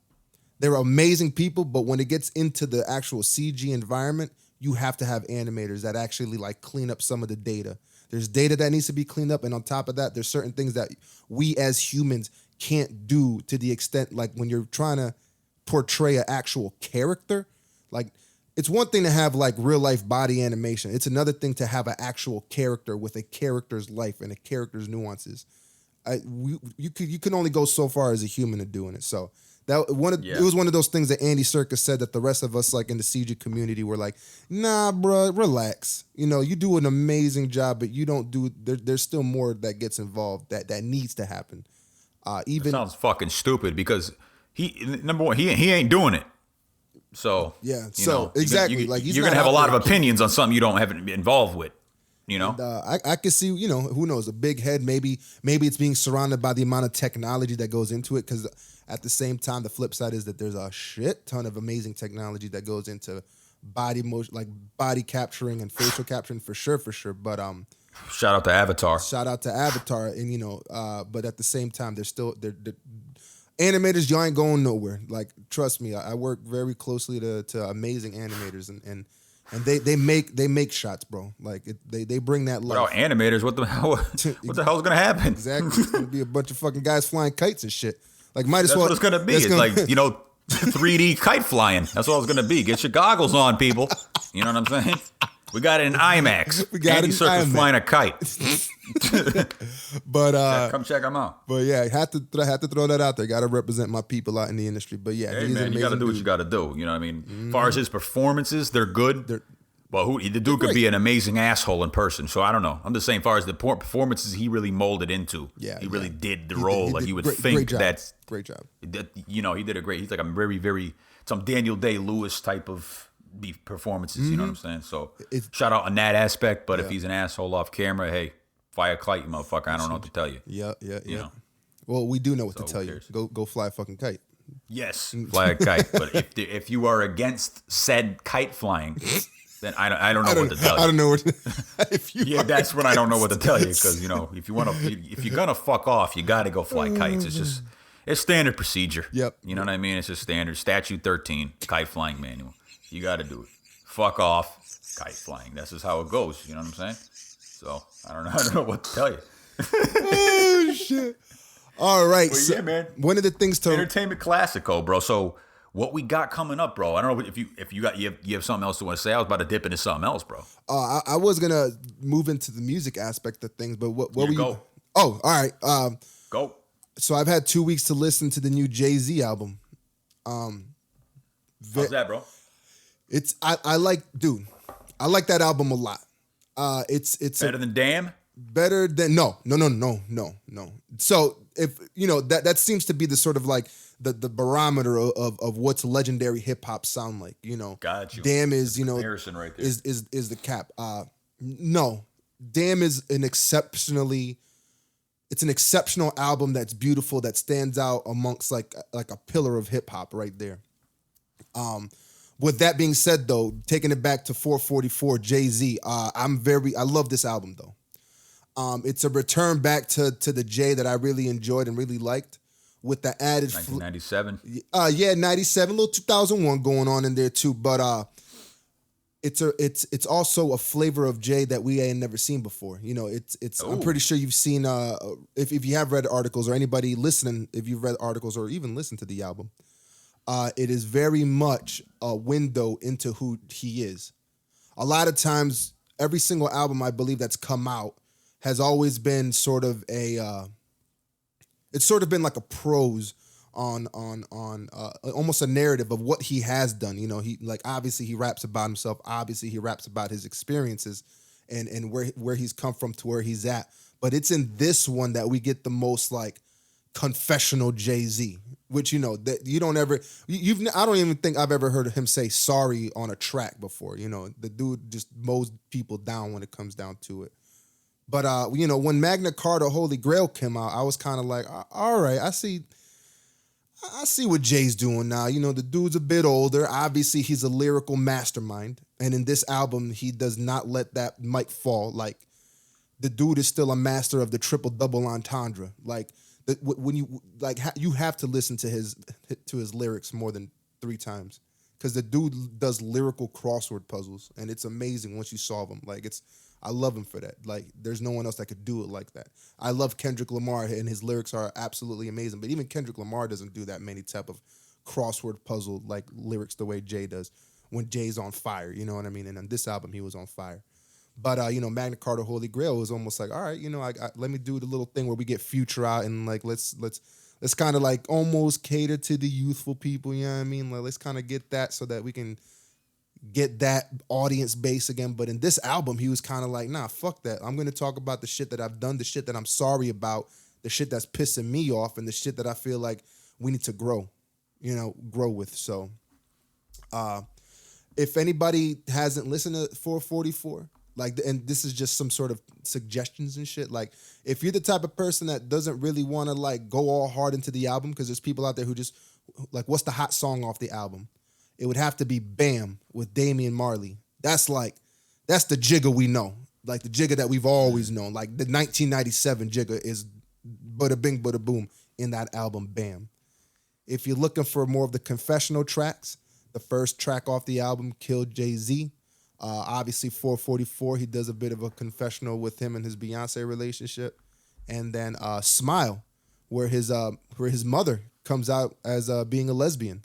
They're amazing people, but when it gets into the actual CG environment, you have to have animators that actually like clean up some of the data. There's data that needs to be cleaned up, and on top of that, there's certain things that we as humans can't do to the extent like when you're trying to portray an actual character. Like, it's one thing to have like real life body animation. It's another thing to have an actual character with a character's life and a character's nuances. You can only go so far as a human in doing it. So it was one of those things that Andy Serkis said that the rest of us like in the CG community were like, nah, bro, relax. You know, you do an amazing job, but you don't do. There's still more that gets involved that needs to happen. It sounds fucking stupid because number one, he ain't doing it. So yeah, so exactly, like you're gonna have a lot of opinions on something you don't have been involved with. You know, and, I could see, you know, who knows, a big head. Maybe it's being surrounded by the amount of technology that goes into it. Because at the same time, the flip side is that there's a shit ton of amazing technology that goes into body motion, like body capturing and facial capturing for sure. But shout out to Avatar. And you know, but at the same time, they're animators. You ain't going nowhere. Like, trust me, I work very closely to amazing animators and they make shots, bro. Like they bring that life. Without animators, what the hell? What the hell's gonna happen? Exactly, it's gonna be a bunch of fucking guys flying kites and shit. Like, might as That's well. What it's gonna be. It's like, you know, 3D kite flying. That's what it's gonna be. Get your goggles on, people. You know what I'm saying? We got it in IMAX. Andy Serkis flying a kite. But come check him out. But yeah, I had to throw that out there. Got to represent my people out in the industry. But yeah, hey man, you got to do what you got to do. You know what I mean? As far as his performances, they're good. The dude could be an amazing asshole in person. So I don't know. I'm just saying, as far as the performances he really molded into, he really did the role. Like you would think that's great job. You know, he did a great. He's like a very, very some Daniel Day-Lewis type of performances. You know what I'm saying? So shout out on that aspect. But if he's an asshole off camera, hey, fly a kite, you motherfucker. I don't know what to tell you. Yeah. You know? Well, we do know what to tell you. Go fly a fucking kite. Yes, fly a kite. But if you are against said kite flying. Then I don't know what to tell you. I don't know what. That's when I don't know what to tell you, because you know if you're gonna fuck off, you got to go fly kites. It's standard procedure. Yep. You know what I mean? It's just standard statute 13 kite flying manual. You got to do it. Fuck off, kite flying. That's just how it goes. You know what I'm saying? So I don't know what to tell you. Oh shit! All right, but so yeah, man. One of the things to Entertainment Clasico, bro. So. What we got coming up, bro? I don't know if you have something else to want to say. I was about to dip into something else, bro. I was gonna move into the music aspect of things, but what were you? Go. Oh, all right. Go. So I've had 2 weeks to listen to the new Jay-Z album. How's that, bro? I like that album a lot. It's better than Damn. Better than no. So if you know that seems to be the sort of like the barometer of what's legendary hip hop sound like, you know. Got you. Damn is, you know, comparison right there. is the cap. No, Damn is an exceptional album that's beautiful, that stands out amongst like a pillar of hip hop right there. With that being said, though, taking it back to 444 Jay-Z, I love this album though. It's a return back to the Jay that I really enjoyed and really liked. With the added 1997. 97, little 2001 going on in there too. But it's also a flavor of Jay that we ain't never seen before. You know, I'm pretty sure you've seen if you have read articles, or anybody listening, if you've read articles or even listened to the album, it is very much a window into who he is. A lot of times, every single album I believe that's come out has always been sort of it's sort of been like a prose on almost a narrative of what he has done. You know, he like obviously he raps about himself. Obviously he raps about his experiences and where he's come from to where he's at. But it's in this one that we get the most like confessional Jay-Z, which, you know, that you don't ever I don't even think I've ever heard him say sorry on a track before. You know, the dude just mows people down when it comes down to it. But, you know, when Magna Carta Holy Grail came out, I was kind of like, all right, I see what Jay's doing now. You know, the dude's a bit older. Obviously, he's a lyrical mastermind. And in this album, he does not let that mic fall. Like, the dude is still a master of the triple-double entendre. Like, When you like, you have to listen to his lyrics more than 3 times because the dude does lyrical crossword puzzles, and it's amazing once you solve them. Like I love him for that. Like there's no one else that could do it like that. I love Kendrick Lamar, and his lyrics are absolutely amazing. But even Kendrick Lamar doesn't do that many type of crossword puzzle like lyrics the way Jay does. When Jay's on fire, you know what I mean? And on this album, he was on fire. But, Magna Carta Holy Grail was almost like, all right, let me do the little thing where we get Future out and, like, let's kind of, like, almost cater to the youthful people, you know what I mean? Like, let's kind of get that so that we can get that audience base again. But in this album, he was kind of like, nah, fuck that. I'm going to talk about the shit that I've done, the shit that I'm sorry about, the shit that's pissing me off, and the shit that I feel like we need to grow with. So, if anybody hasn't listened to 444, like, and this is just some sort of suggestions and shit, like, if you're the type of person that doesn't really want to, like, go all hard into the album, because there's people out there who just, like, what's the hot song off the album? It would have to be Bam with Damian Marley. That's the Jigga we know. Like, the Jigga that we've always known. Like, the 1997 Jigga is bada bing, bada boom in that album, Bam. If you're looking for more of the confessional tracks, the first track off the album, Kill Jay-Z. Obviously, 444, he does a bit of a confessional with him and his Beyonce relationship. And then Smile, where his mother comes out as being a lesbian.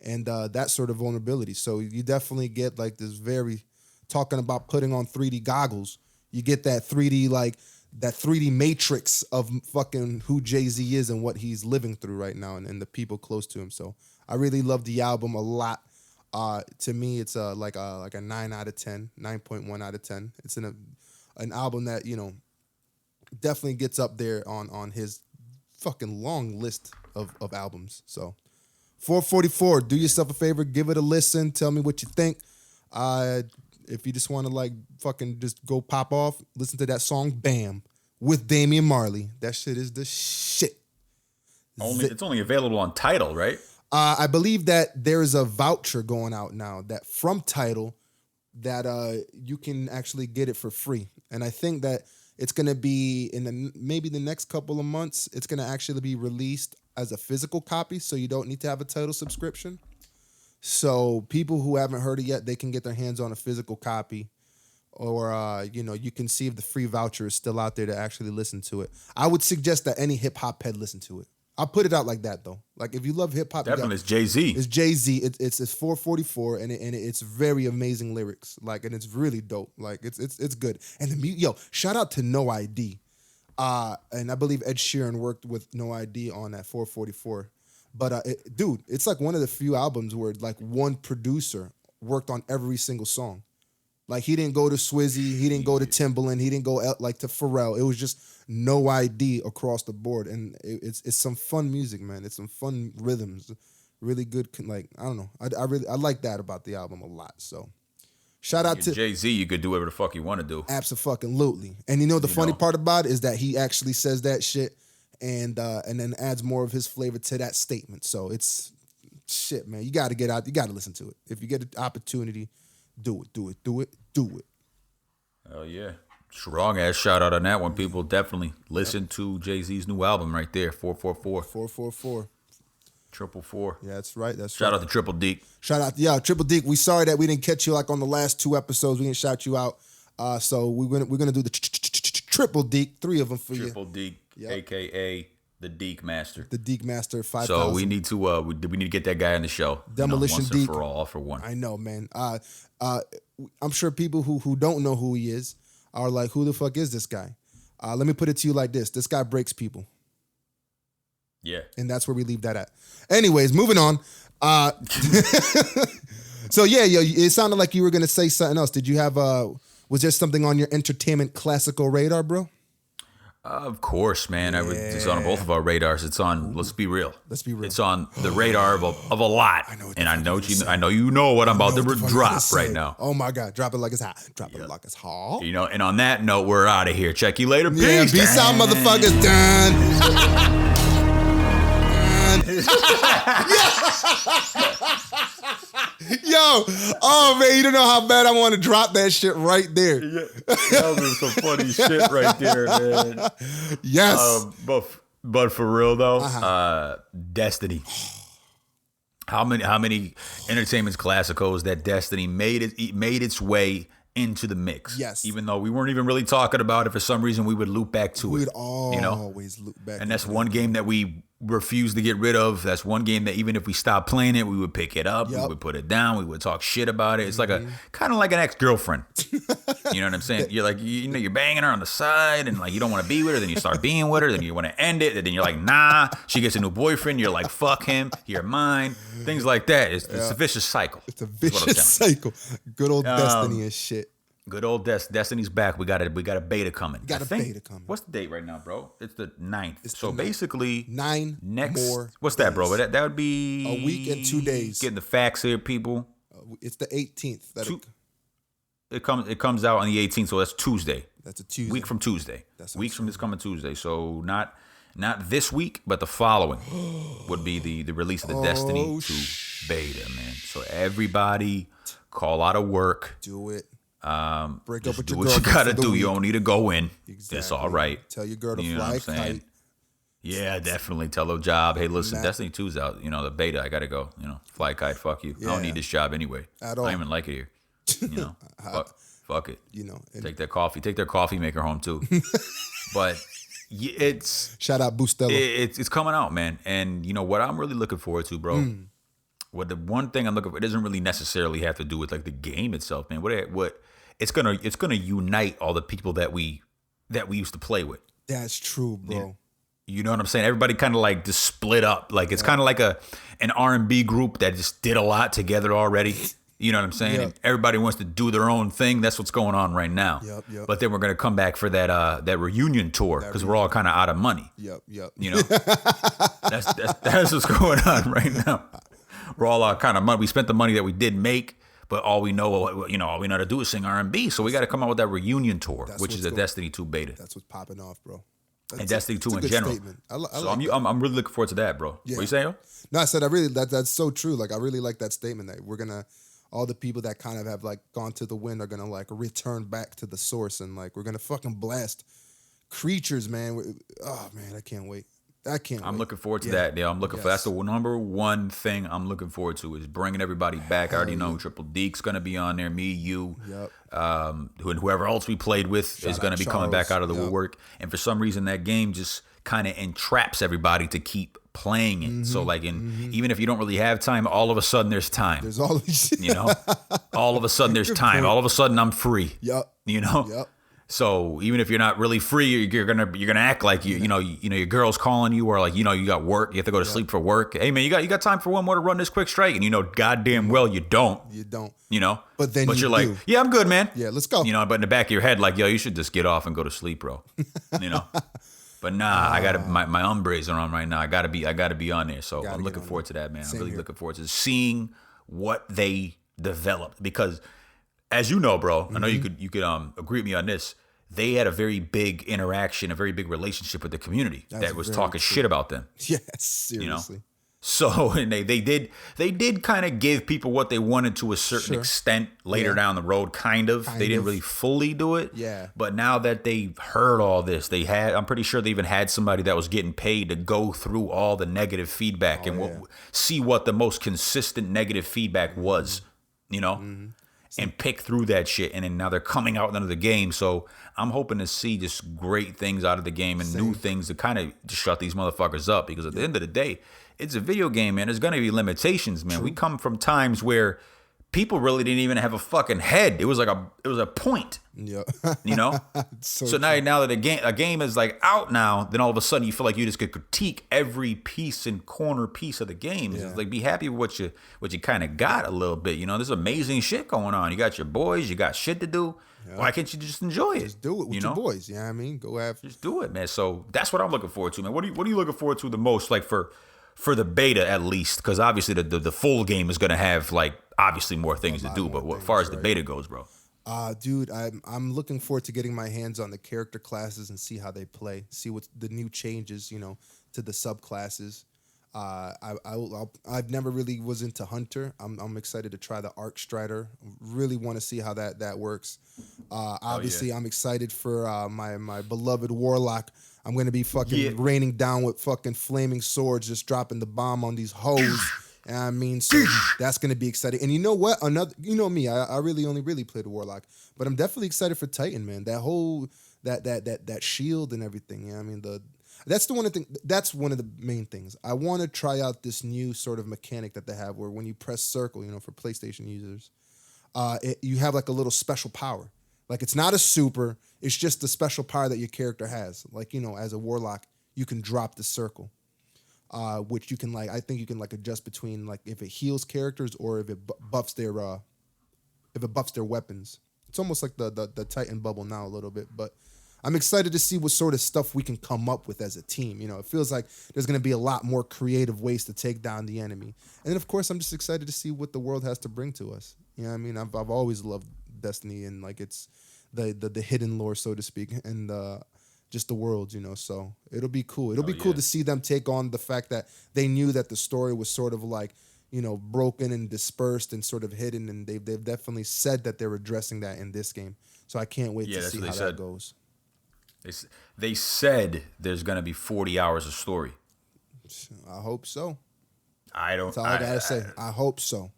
And that sort of vulnerability. So you definitely get like this very, talking about putting on 3D goggles, you get that 3D, like, that 3D matrix of fucking who Jay-Z is and what he's living through right now and the people close to him. So I really love the album a lot. To me, it's like a 9 out of 10, 9.1 out of 10. It's an album that, definitely gets up there on his fucking long list of albums. So 444, do yourself a favor, give it a listen, tell me what you think. If you just want to, like, fucking just go pop off, listen to that song Bam with Damian Marley. That shit is the shit. It's only available on Tidal, right? I believe that there is a voucher going out now that from Tidal that you can actually get it for free. And I think that it's going to be in maybe the next couple of months, it's going to actually be released as a physical copy, so you don't need to have a Tidal subscription. So people who haven't heard it yet, they can get their hands on a physical copy, or you can see if the free voucher is still out there to actually listen to it. I would suggest that any hip hop head listen to it. I'll put it out like that though. Like, if you love hip hop, definitely it's Jay-Z. It's Jay-Z. It's 444, and it's very amazing lyrics. Like, and it's really dope. Like, it's good. And shout out to No ID. And I believe Ed Sheeran worked with No ID on that 444. But dude, it's like one of the few albums where, like, one producer worked on every single song. Like, he didn't go to Swizzy, he didn't go to Timbaland, he didn't go like to Pharrell. It was just No ID across the board, and it's some fun music, man. It's some fun rhythms, really good. Like, I don't know, I like that about the album a lot. So, shout out to Jay-Z. You could do whatever the fuck you want to do. Absolutely. And the funny part about it is that he actually says that shit, and then adds more of his flavor to that statement. So it's shit, man. You got to get out. You got to listen to it. If you get an opportunity, do it. Hell yeah. Strong ass shout out on that one. People definitely listen to Jay-Z's new album right there, 444. 444. 444. Yeah, that's right. Shout out to Triple Deke. Shout out, Triple Deke. We sorry that we didn't catch you like on the last 2 episodes. We didn't shout you out. So we're gonna do the Triple Deke, 3 of them for you. Triple Deke, aka the Deke Master. The Deke Master 5,000. So we need to get that guy on the show. Demolition Deke. For all, for one. I know, man. I'm sure people who don't know who he is are like, who the fuck is this guy? Let me put it to you like this. This guy breaks people. Yeah. And that's where we leave that at. Anyways, moving on. So yeah, it sounded like you were going to say something else. Did you have, was there something on your Entertainment Clasico radar, bro? Of course, man. Yeah. It's on both of our radars. It's on. Let's be real. Let's be real. It's on the radar of a lot. I know you know what I'm about to drop right now. Oh my God! Drop it like it's hot. Drop it like it's hot. And on that note, we're out of here. Check you later. Peace. Yeah, peace out, motherfuckers. Done. Yo, oh man, you don't know how bad I want to drop that shit right there. Yeah, that was some funny shit right there, man. Yes. But But for real though, Destiny. How many Entertainment Clasicos that Destiny made its way into the mix? Yes. Even though we weren't even really talking about it, for some reason we would loop back to We'd it. always loop back. And that's one game that we refuse to get rid of. That's one game that even if we stopped playing it, we would pick it up, we would put it down, we would talk shit about it. It's like a kind of like an ex-girlfriend. You know what I'm saying? You're like, you're banging her on the side and like you don't want to be with her, then you start being with her, then you want to end it, and then you're like, nah, she gets a new boyfriend, you're like, fuck him, you're mine. Things like that. It's a vicious cycle. It's a vicious cycle. Good old Destiny and shit. Good old Destiny's back. We got a beta coming. Beta coming. What's the date right now, bro? It's the 9th. So basically 9 next more. What's that, bro? That would be a week and 2 days. Getting the facts here, people. It's the 18th. It comes out on the 18th, so that's Tuesday. That's a Tuesday. Week from Tuesday. Week from this coming Tuesday. So not this week, but the following would be the release of the Destiny 2 beta, man. So everybody call out of work. Do it. Break up with your girl. Do what you gotta do. You don't need to go in. Exactly. It's all right. Tell your girl to fly kite. Yeah, definitely. Tell her job. Hey, listen, Destiny 2's out. The beta. I gotta go. Fly kite. Fuck you. I don't need this job anyway. At all. I don't even like it here. Fuck it. Take their coffee maker home too. But it's shout out Bustelo. It's coming out, man. And you know what I'm really looking forward to, bro. What the one thing I'm looking for, it doesn't really necessarily have to do with like the game itself, man. What it's gonna unite all the people that we used to play with. That's true, bro. Yeah. You know what I'm saying? Everybody kind of like just split up. Like it's kind of like an R&B group that just did a lot together already. You know what I'm saying? Yep. And everybody wants to do their own thing. That's what's going on right now. Yep. But then we're gonna come back for that reunion tour because we're all kind of out of money. Yep. You know, that's what's going on right now. We're all out kind of money. We spent the money that we did make, but all we know how to do is sing R&B. So we got to come out with that reunion tour, which is the Destiny 2 beta. That's what's popping off, bro. And Destiny 2 in general. I'm really looking forward to that, bro. Yeah. What you saying? No, I said that's so true. Like I really like that statement that we're gonna, all the people that kind of have like gone to the wind are gonna like return back to the source, and like we're gonna fucking blast creatures, man. Oh man, I can't wait. I'm looking forward to that. Yeah, I'm looking for that's the number one thing I'm looking forward to is bringing everybody back. I already know Triple Deke's gonna be on there. Me, you, and whoever else we played with is gonna be coming back out of the woodwork. And for some reason, that game just kind of entraps everybody to keep playing it. So like, even if you don't really have time, all of a sudden there's time. There's always, all of a sudden there's time. Point. All of a sudden I'm free. Yep. Yep. So even if you're not really free, you're gonna act like you know your girl's calling you, or like you got work, you have to go to sleep for work. Hey man, you got time for one more to run this quick strike, and goddamn well you don't. You don't. But you're like, yeah, I'm good, man. Yeah, let's go. But in the back of your head, like, yo, you should just get off and go to sleep, bro. But nah, I gotta my Umbres are on right now. I gotta be on there. So I'm looking forward to that, man. I'm really looking forward to seeing what they developed because, as you know, bro, I know you could agree with me on this. They had a very big interaction, a very big relationship with the community that was talking shit about them. Yes, seriously. So and they did kind of give people what they wanted to a certain extent later down the road, kind of. They didn't really fully do it. Yeah. But now that they've heard all this, I'm pretty sure they even had somebody that was getting paid to go through all the negative feedback see what the most consistent negative feedback was, and pick through that shit. And then now they're coming out with another game. So I'm hoping to see just great things out of the game and new things to kind of just shut these motherfuckers up. Because at the end of the day, it's a video game, man. There's going to be limitations, man. True. We come from times where people really didn't even have a fucking head. It was a point. Yeah. So now that a game is like out now, then all of a sudden you feel like you just could critique every piece and corner piece of the game. It's like be happy with what you kind of got a little bit. There's amazing shit going on. You got your boys, you got shit to do. Yeah. Why can't you just enjoy it? Just do it with your boys. You know what I mean? Just do it, man. So that's what I'm looking forward to, man. What are you looking forward to the most? Like for the beta at least, because obviously the full game is gonna have like obviously more things to do. But as far as the beta goes, bro. Dude, I'm looking forward to getting my hands on the character classes and see how they play. See what the new changes, to the subclasses. I've never really was into Hunter. I'm excited to try the Arc Strider. Really want to see how that works. Obviously, I'm excited for my beloved Warlock. I'm going to be fucking raining down with fucking flaming swords, just dropping the bomb on these hoes. And I mean, so that's going to be exciting. And you know what? You know me, I really only played the Warlock, but I'm definitely excited for Titan, man. That whole, that shield and everything. Yeah, I mean, that's one of the main things. I want to try out this new sort of mechanic that they have where when you press circle, for PlayStation users, you have like a little special power. Like it's not a super, it's just a special power that your character has. Like, as a Warlock, you can drop the circle. Which you can I think you can adjust between if it heals characters or if it buffs their weapons. It's almost like the Titan bubble now a little bit, but I'm excited to see what sort of stuff we can come up with as a team. It feels like there's going to be a lot more creative ways to take down the enemy. And then of course I'm just excited to see what the world has to bring to us. I mean, I've always loved Destiny and it's the hidden lore, so to speak, and just the worlds, so it'll be cool. It'll be cool to see them take on the fact that they knew that the story was sort of broken and dispersed and sort of hidden, and they've definitely said that they're addressing that in this game. So I can't wait to see how that goes. They said there's going to be 40 hours of story. I hope so. That's all I gotta say. I hope so.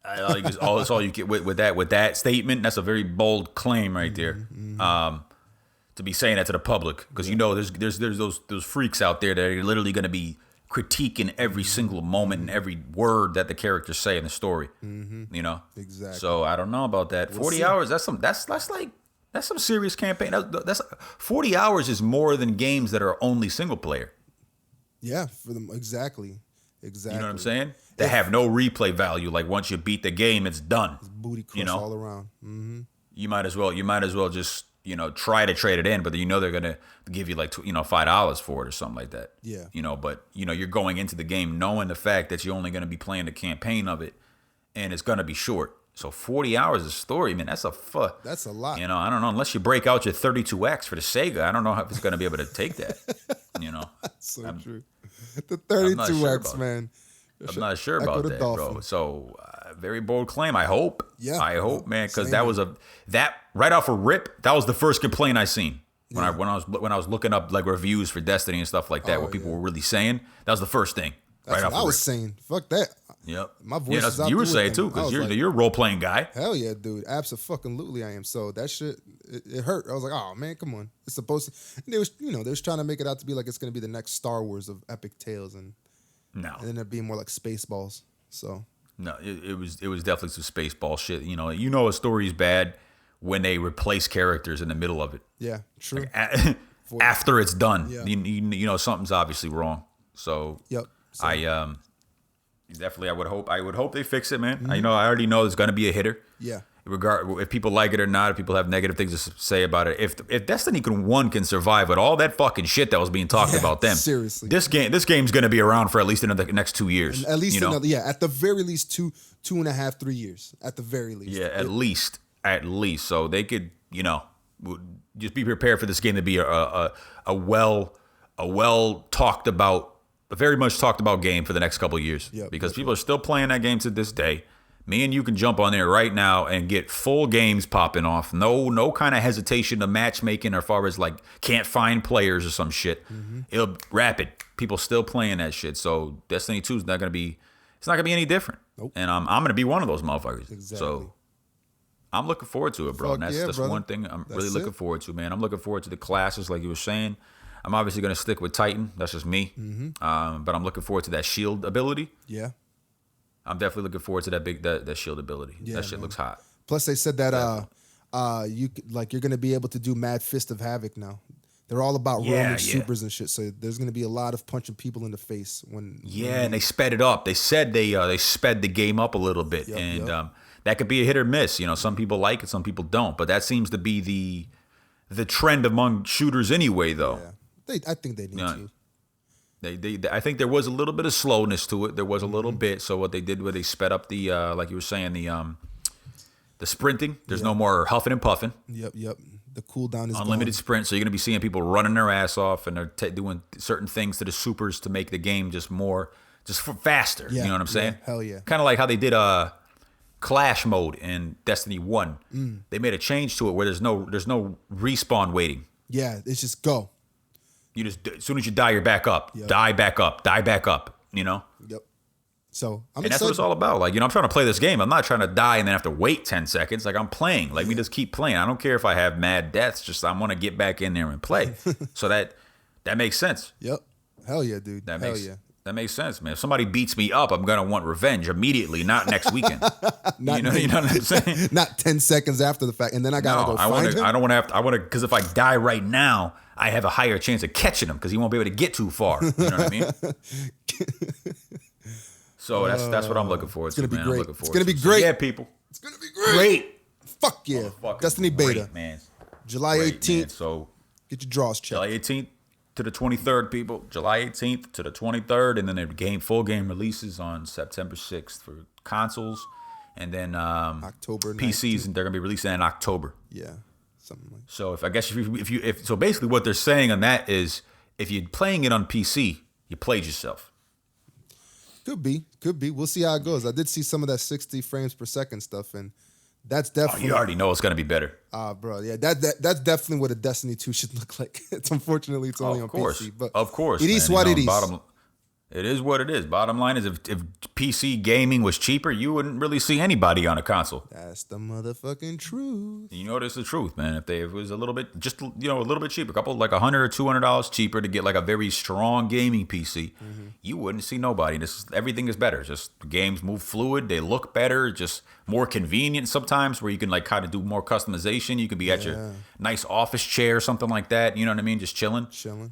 That's all you get with that statement. That's a very bold claim right there. Mm-hmm. To be saying that to the public, because there's those freaks out there that are literally going to be critiquing every single moment and every word that the characters say in the story. Mm-hmm. Exactly. So I don't know about that. 40 hours. That's some serious campaign. That's 40 hours is more than games that are only single player. Yeah, for them exactly. You know what I'm saying? They have no replay value. Like once you beat the game, it's done. It's booty cross all around. Mm-hmm. You might as well just try to trade it in, but they're gonna give you $5 for it or something like that. Yeah. But you're going into the game knowing the fact that you're only gonna be playing the campaign of it, and it's gonna be short. So 40 hours of story, man, that's a lot. I don't know, unless you break out your 32X for the Sega, I don't know if it's gonna be able to take that. That's so true. The 32X, man. I'm not sure about that, bro. So, very bold claim. I hope. Yeah. I hope, man, because that right off a rip, that was the first complaint I seen when I was looking up reviews for Destiny and stuff like that. What people were really saying. That was the first thing. That's what I was saying. Fuck that. Yep. My voice is out. You were saying too, because you're a role playing guy. Hell yeah, dude. Absolutely, I am. So that shit, it hurt. I was like, oh man, come on. It's supposed to. And they was trying to make it out to be like it's gonna be the next Star Wars of epic tales, and it ended up being more like Spaceballs. So no, it was definitely some Spaceball shit. A story's bad when they replace characters in the middle of it. Yeah, true. After it's done, something's obviously wrong. So yep. So. Definitely, I would hope they fix it, man. Mm-hmm. I already know there's gonna be a hitter. Yeah. If people like it or not, if people have negative things to say about it, if Destiny 1 can survive with all that fucking shit that was being talked about them, seriously, this game's gonna be around for at least another next 2 years. At least at the very least 2.5, 3 years, at the very least. Yeah, at least. So they could, just be prepared for this game to be a well talked about. A very much talked about game for the next couple of years, because people are still playing that game to this day. Me and you can jump on there right now and get full games popping off. No kind of hesitation to matchmaking, or as far as can't find players or some shit. Mm-hmm. It'll rapid. People still playing that shit. So Destiny 2 is not gonna be any different. Nope. And I'm gonna be one of those motherfuckers. Exactly. So I'm looking forward to it, bro. And that's one thing I'm really looking forward to, man. I'm looking forward to the classes, like you were saying. I'm obviously going to stick with Titan. That's just me. Mm-hmm. But I'm looking forward to that shield ability. Yeah. I'm definitely looking forward to that shield ability. Yeah, that shit looks hot. Plus, they said that you're going to be able to do Mad Fist of Havoc now. They're all about roaming supers and shit. So there's going to be a lot of punching people in the face and they sped it up. They said they sped the game up a little bit, that could be a hit or miss. Some people like it, some people don't. But that seems to be the trend among shooters anyway, though. Yeah. I think they need to. I think there was a little bit of slowness to it. There was a little bit. So what they did was they sped up the like you were saying, the sprinting. There's no more huffing and puffing. Yep. The cooldown is unlimited sprint. So you're gonna be seeing people running their ass off, and they're doing certain things to the supers to make the game just faster. Yeah, you know what I'm saying? Yeah, hell yeah. Kind of like how they did Clash mode in Destiny 1. They made a change to it where there's no respawn waiting. Yeah, it's just go. You just, as soon as you die, you're back up. Yep. Die back up. Die back up. You know. Yep. So I'm and excited. That's what it's all about. Like, I'm trying to play this game. I'm not trying to die and then have to wait 10 seconds. Like, I'm playing. Like, we just keep playing. I don't care if I have mad deaths. Just I want to get back in there and play. So that makes sense. Yep. Hell yeah, dude. That Hell makes sense, man. If somebody beats me up, I'm gonna want revenge immediately, not next weekend. you know what I'm saying? Not 10 seconds after the fact, and then I gotta go find him. I don't want to. I want to, because if I die right now, I have a higher chance of catching him because he won't be able to get too far. You know what I mean? So that's what I'm looking forward to. It's gonna be man. great. It's gonna be great. So, yeah, people. It's gonna be great. Fuck yeah. Destiny great, Beta, man. July 18th. Man. So get your draws checked. July 18th to the 23rd, people. July 18th to the 23rd, and then the full game releases on September 6th for consoles, and then October PCs, 19th. and they're gonna be releasing in October. Yeah, something like. So so basically what they're saying on that is if you're playing it on PC, you played yourself. Could be. We'll see how it goes. I did see some of that 60 frames per second stuff, and that's definitely. You already know it's gonna be better. Bro, yeah, that's definitely what a Destiny 2 should look like. Unfortunately, it's only on PC, but of course, it is what it is. It is what it is. Bottom line is, if PC gaming was cheaper, you wouldn't really see anybody on a console. That's the motherfucking truth. You know, that's the truth, man. If it was a little bit, just a little bit cheaper, a couple like $100 or $200 cheaper to get like a very strong gaming PC, you wouldn't see nobody. Everything is better. Just the games move fluid, they look better, just more convenient sometimes, where you can like kind of do more customization. You could be at your nice office chair, something like that. You know what I mean? Just chilling.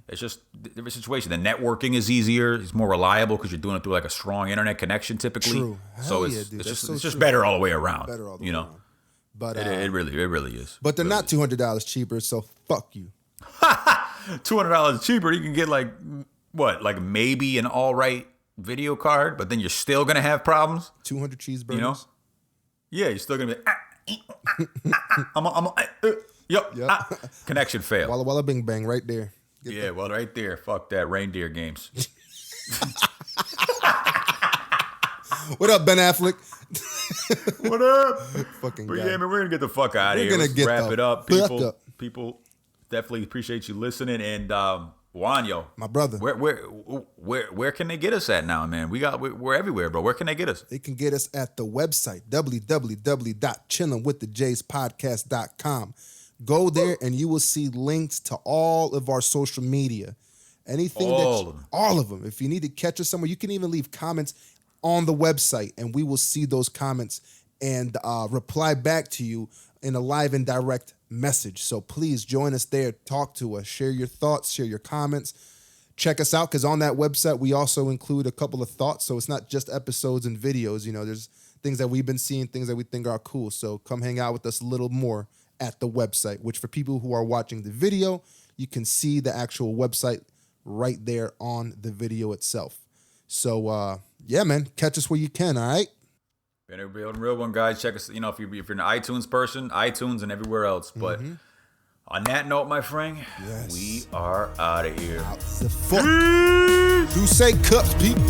It's just a different situation. The networking is easier. It's more reliable because you're doing it through like a strong internet connection typically. True. So it's just better all the way around. Better all the way around. But it really is. But they're not $200 cheaper, so fuck you. $200 cheaper, you can get like maybe an all right video card, but then you're still gonna have problems. 200 cheeseburgers. You know? Yeah, you're still gonna be. Connection fail. Walla Walla Bing Bang right there. Right there. Fuck that reindeer games. What up, Ben Affleck? What up? Fucking but guy. yeah, man, we're gonna get the fuck out of here. Let's wrap it up, people. People definitely appreciate you listening. And Juanyo, my brother, where can they get us at now, man? We're everywhere, bro. Where can they get us? They can get us at the website www.chillinwiththejspodcast.com. Go there and you will see links to all of our social media. All of them. If you need to catch us somewhere, you can even leave comments on the website, and we will see those comments and reply back to you in a live and direct message. So please join us there. Talk to us. Share your thoughts. Share your comments. Check us out, because on that website, we also include a couple of thoughts. So it's not just episodes and videos. You know, there's things that we've been seeing, things that we think are cool. So come hang out with us a little more at the website, which for people who are watching the video, you can see the actual website right there on the video itself. So, yeah, man, catch us where you can, all right? Been a real one, guys. Check us, if you're an iTunes person, iTunes and everywhere else. But on that note, my friend, we are out of here. Out the fuck. Do say cups, people.